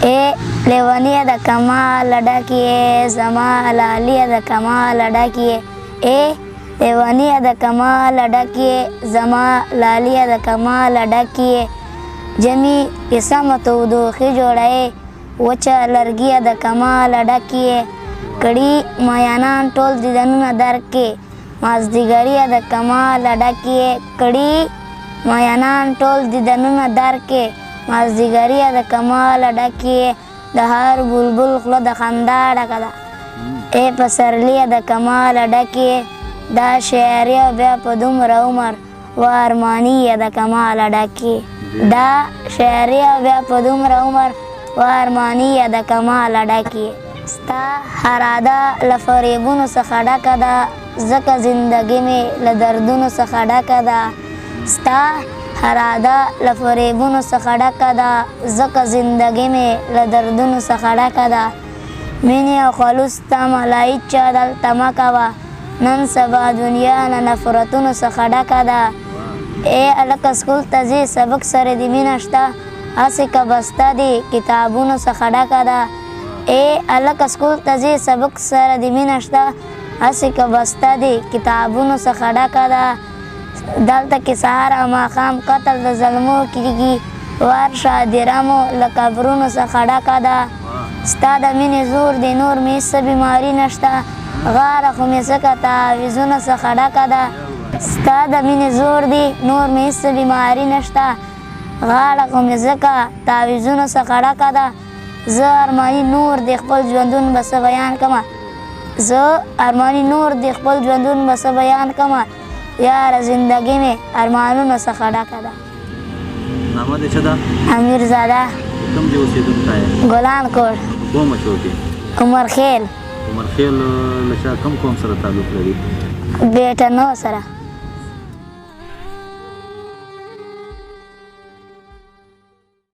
लेवनिया द कमाल ډکیې زما لالیه د کمال ډکیې लेवनिया द कमाल ډکیې زما لالیه د کمال ډکیې جمی قسم تودوخې جوړې وچه لرګیه د کمال ډکیې کړي میانان ټول دیدنونه درکې مازدیګریه د کمال ډکیې کړي میانان ټول دیدنونه درکې مازدیګریه د کمال ډکیې د هر بلبل خوله د خندا ډکه ده پسرلیه د کمال ډکیې دا شاعریه بیا په دومره عمر و ارمانیه د کمال ډکیې دا شاعریه بیا په دومره عمر و ارمانیه د کمال ډکیې ستا هراده له فریبونو څخه ډکه ده ځکه زندګي مې له دردونو څخه ډکه ده ستا هراده له فریبونو څخه ډکه ده ځکه زندګي مې له دردونو څخه ډکه ده مینې او خلوص ته ملایت چا دلته مه کوه نن سبا دنیا له نفرتونو څخه ډکه ده هلکه سکول ته ځې سبق سره دې مینه شته هسې که بسته دې کتابونو څخه ډکه ده هلکه سکول ته ځې سبق سره دې مینه شته هسې که بسته دې کتابونو څخه ډکه ده دلته کې سهار او ماښام قتل د ظلمو کېږي ورشه د رمو له قبرونو څخه ډکه ده ستا د مینې زور دی نور مې څه بیماري نشته غاړه خو مې ځکه تعویضونو څخه ډکه ده ستا د مینې زور دی نور مې څه بیماري نشته غاړه خو مې ځکه تعویضونو څخه ډکه ده زه ارماني نور د خپل ژوندون به څه بیان کړمه زه ارماني نور د خپل ژوندون به څه بیان کړمه یاره زندګي مې ارمانونو څخه ډکه ده نامه دې څه ده؟ امیرزاده. کوم ځای اوسېدونکی یې؟ ګلان کوټ. کومه چوکۍ؟ عمرخیل. عمرخیل له چا کوم قوم سره تعلق لري؟ بیټنو سره.